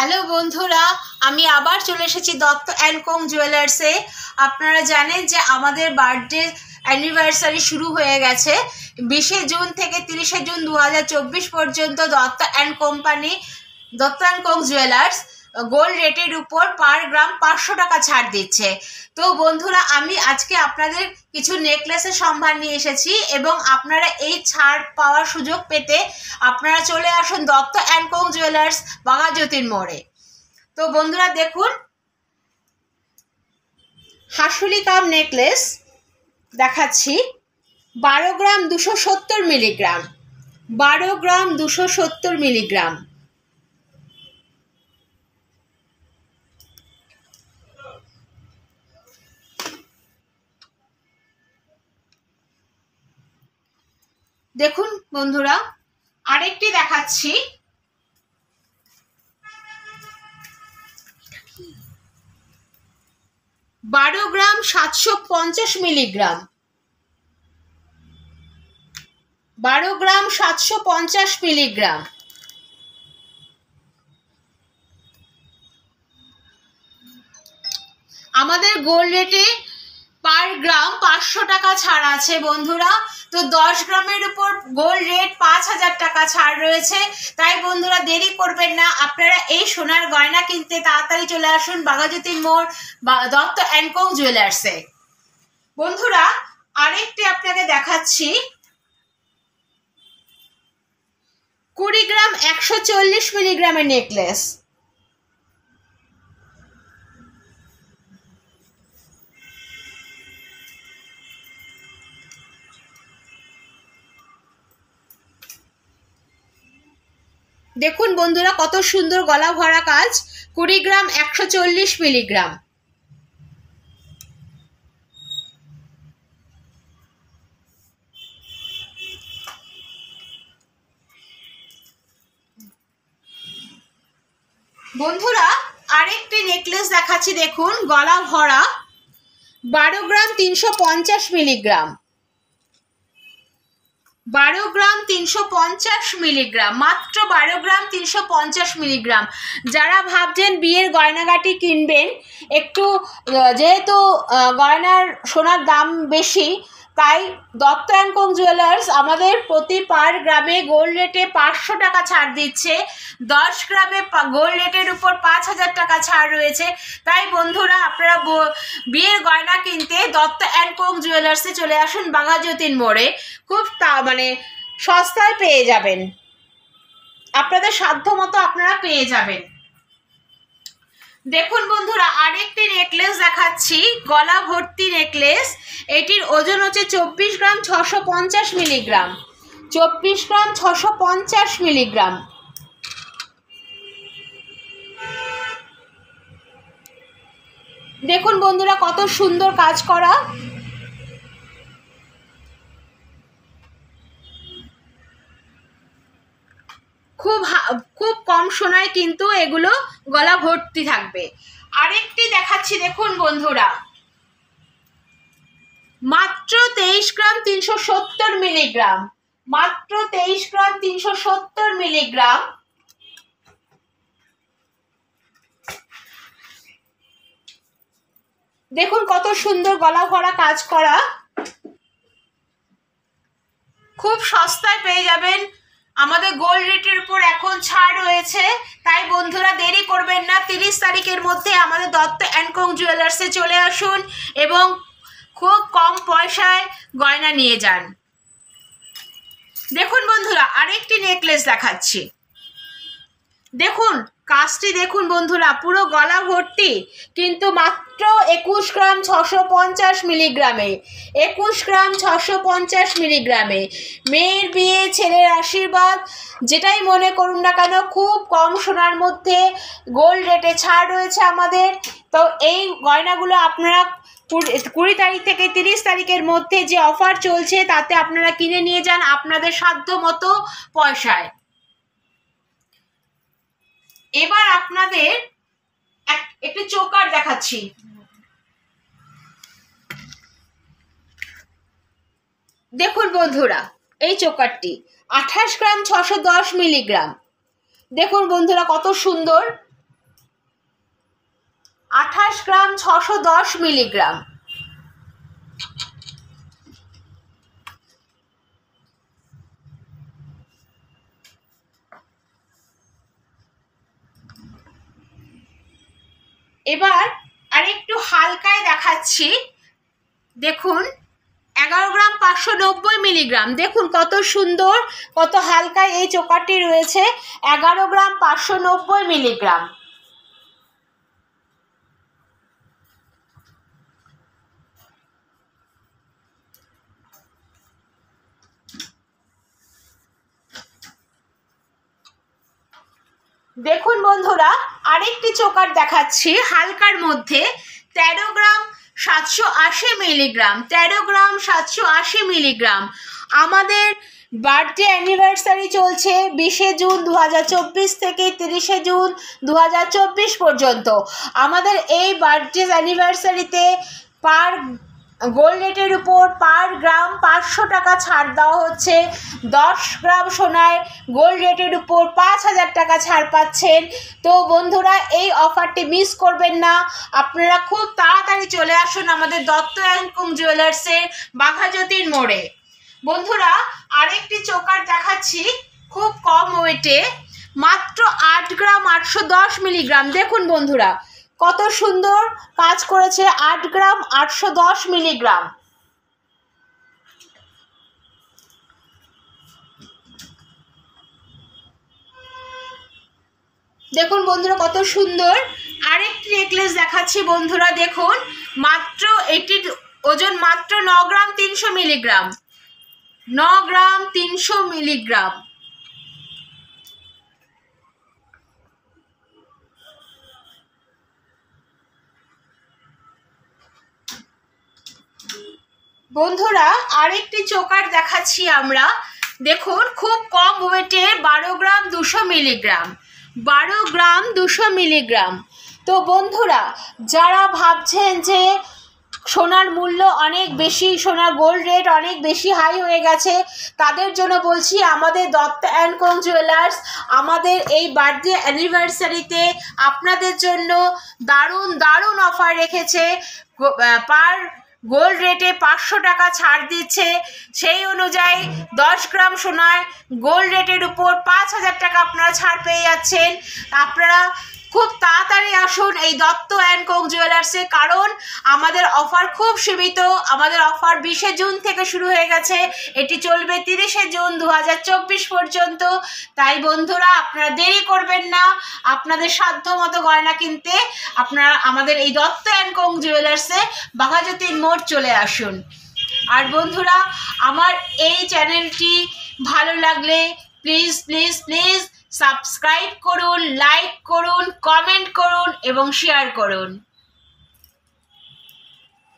Hello বন্ধুরা, আমি আবার চলে এসেছি দত্ত অ্যান্ড কোং জুয়েলার্সে। আপনারা জানেন যে আমাদের বার্থডে অ্যানিভার্সারি শুরু হয়ে গেছে। 20শে জুন থেকে 30শে জুন 2024 পর্যন্ত Dutta and co jewellers gold রেটের উপর পার গ্রাম 500 টাকা ছাড় দিচ্ছে। তো বন্ধুরা, আমি আজকে আপনাদের কিছু নেকলেসের সম্ভার নিয়ে এসেছি এবং আপনারা এই ছাড় পাওয়ার সুযোগ পেতে আপনারা চলে আসুন Dutta and co jewellers, Baghajatin মোড়ে। তো বন্ধুরা দেখুন, হাসুলি কাপ নেকলেস দেখাচ্ছি। 12 গ্রাম 270 মিলিগ্রাম, 12 গ্রাম 270 মিলিগ্রাম। দেখুন বন্ধুরা, আরেকটি দেখাচ্ছি। বারো গ্রাম 750 মিলিগ্রাম, 12 গ্রাম 750 মিলিগ্রাম। আমাদের গোল্ড রেটে পার গ্রাম 500 টাকা ছাড় আছে বন্ধুরা। তো 10 গ্রামের উপর গোল্ড রেট 5000 টাকা ছাড় রয়েছে। তাই বন্ধুরা দেরি করবেন না, আপনারা এই সোনার গয়না কিনতে তাড়াতাড়ি চলে আসুন বাঘাযতীন মোড় বা দত্ত অ্যান্ড কোং জুয়েলার্সে। বন্ধুরা আরেকটি আপনাকে দেখাচ্ছি। 20 গ্রাম 140 মিলিগ্রামের নেকলেস। দেখুন বন্ধুরা, কত সুন্দর গলা ভরা কাজ। 20 গ্রাম 140 মিলিগ্রাম। বন্ধুরা আরেকটি নেকলেস দেখাচ্ছি, দেখুন গলা ভরা। 12 গ্রাম 350 মিলিগ্রাম, 12 গ্রাম 350 মিলিগ্রাম, মাত্র 12 গ্রাম 350 মিলিগ্রাম। যারা ভাবছেন বিয়ের গয়নাগাটি কিনবেন, একটু যেহেতু গয়নার সোনার দাম বেশি, তাই দত্ত অ্যান্ড কোং জুয়েলার্স আমাদের প্রতি পার গ্রামে গোল্ড রেটে 500 টাকা ছাড় দিচ্ছে। 10 গ্রামে গোল্ড রেটের উপর 5000 টাকা ছাড় রয়েছে। তাই বন্ধুরা আপনারা বিয়ের গয়না কিনতে দত্ত অ্যান্ড কোং জুয়েলার্সে চলে আসুন বাঘাযতীন মোড়ে। খুব সস্তায় পেয়ে যাবেন, আপনাদের সাধ্য মতো আপনারা পেয়ে যাবেন। দেখুন বন্ধুরা আরেকটি নেকলেস দেখাচ্ছি, গলা ভর্তি নেকলেস। এটির ওজন হচ্ছে 24 গ্রাম 650 মিলিগ্রাম, 24 গ্রাম 650 মিলিগ্রাম। দেখুন বন্ধুরা কত সুন্দর কাজ করা। খুব কম সোনায় কিন্তু এগুলো গলা ভর্তি থাকবে। আরেকটি দেখাচ্ছি, দেখুন বন্ধুরা, মাত্র 23 গ্রাম 370 মিলিগ্রাম, মাত্র 23 গ্রাম 370 মিলিগ্রাম। দেখুন কত সুন্দর গলা ভরা কাজ করা, খুব সস্তায় পেয়ে যাবেন। আমাদের গোল্ড রেটের উপর এখন ছাড় রয়েছে, তাই বন্ধুরা দেরি করবেন না। 30 তারিখের মধ্যে আমাদের দত্ত অ্যান্ড কোং জুয়েলার্সে চলে আসুন এবং খুব কম পয়সায় গয়না নিয়ে যান। দেখুন বন্ধুরা আরেকটি নেকলেস দেখাচ্ছি। দেখুন কাজটি দেখুন বন্ধুরা, পুরো গলা ভর্তি, কিন্তু মাত্র 21 গ্রাম 650 মিলিগ্রামে, 21 গ্রাম 650 মিলিগ্রামে। মেয়ের বিয়ে, ছেলের আশীর্বাদ, যেটাই মনে করুন না কেন, খুব কম সোনার মধ্যে গোল্ড রেটে ছাড় রয়েছে আমাদের। তো এই গয়নাগুলো আপনারা 20 তারিখ থেকে 30 তারিখের মধ্যে যে অফার চলছে তাতে আপনারা কিনে নিয়ে যান আপনাদের সাধ্য মতো পয়সায়। এবার আপনাদের একটি চোকার দেখাচ্ছি। দেখুন বন্ধুরা এই চোকারটি 28 গ্রাম 610 মিলিগ্রাম। দেখুন বন্ধুরা কত সুন্দর, 28 গ্রাম 610 মিলিগ্রাম। এবার আরেকটু হালকায় দেখাচ্ছি, দেখুন 11 গ্রাম 590 মিলিগ্রাম। দেখুন কত সুন্দর, কত হালকায় এই চোকারটি রয়েছে, 11 গ্রাম 590 মিলিগ্রাম। দেখুন বন্ধুরা আরেকটি চোকার দেখাচ্ছি হালকার মধ্যে, 13 গ্রাম 780 মিলিগ্রাম, 13 গ্রাম 780 মিলিগ্রাম। আমাদের বার্থডে অ্যানিভার্সারি চলছে 20শে জুন 2024 থেকে 30শে জুন 2024 পর্যন্ত। আমাদের এই বার্থডে অ্যানিভার্সারিতে পার গোল্ড রেটের উপর পার গ্রাম 500 টাকা ছাড় দেওয়া হচ্ছে। 10 গ্রাম সোনায় গোল্ড রেটের উপর 5000 টাকা ছাড় পাচ্ছেন। তো বন্ধুরা এই অফারটি মিস করবেন না, আপনারা খুব তাড়াতাড়ি চলে আসুন আমাদের দত্ত অ্যান্ড কোং জুয়েলার্সের বাঘাযতীন মোড়ে। বন্ধুরা আরেকটি চোকার দেখাচ্ছি খুব কম ওয়েটে, মাত্র 8 গ্রাম 810 মিলিগ্রাম। দেখুন বন্ধুরা কত সুন্দর কাজ করেছে, 8 গ্রাম 810 মিলিগ্রাম। দেখুন বন্ধুরা কত সুন্দর আরেকটি নেকলেস দেখাচ্ছি। বন্ধুরা দেখুন মাত্র এটির ওজন মাত্র 9 গ্রাম 300 মিলিগ্রাম, 9 গ্রাম 300 মিলিগ্রাম। বন্ধুরা আরেকটি চোকার দেখাচ্ছি আমরা, দেখুন খুব কম ওয়েটে 12 গ্রাম 200 মিলিগ্রাম, 12 গ্রাম 200 মিলিগ্রাম। তো বন্ধুরা যারা ভাবছেন যে সোনার মূল্য অনেক বেশি, সোনার গোল্ড রেট অনেক বেশি হাই হয়ে গেছে, তাদের জন্য বলছি আমাদের দত্ত অ্যান্ড কোং জুয়েলার্স আমাদের এই বার্থডে অ্যানিভার্সারিতে আপনাদের জন্য দারুণ দারুণ অফার রেখেছে। পার গোল্ড রেটে 500 টাকা ছাড় দিচ্ছে, সেই অনুযায়ী 10 গ্রাম সোনায় গোল্ড রেটের উপর 5000 টাকা আপনারা ছাড় পেয়ে যাচ্ছেন। আপনারা খুব তাড়াতাড়ি আসুন এই দত্ত অ্যান্ড কোং জুয়েলার্সে, কারণ আমাদের অফার খুব সীমিত। আমাদের অফার 20শে জুন থেকে শুরু হয়ে গেছে, এটি চলবে 30শে জুন 2024 পর্যন্ত। তাই বন্ধুরা আপনারা দেরি করবেন না, আপনাদের সাধ্য মতো গয়না কিনতে আপনারা আমাদের এই দত্ত অ্যান্ড কোং জুয়েলার্সে বাঘাযতীন মোড় চলে আসুন। আর বন্ধুরা আমার এই চ্যানেলটি ভালো লাগলে প্লিজ প্লিজ প্লিজ সাবস্ক্রাইব করুন, লাইক করুন, কমেন্ট করুন এবং শেয়ার করুন।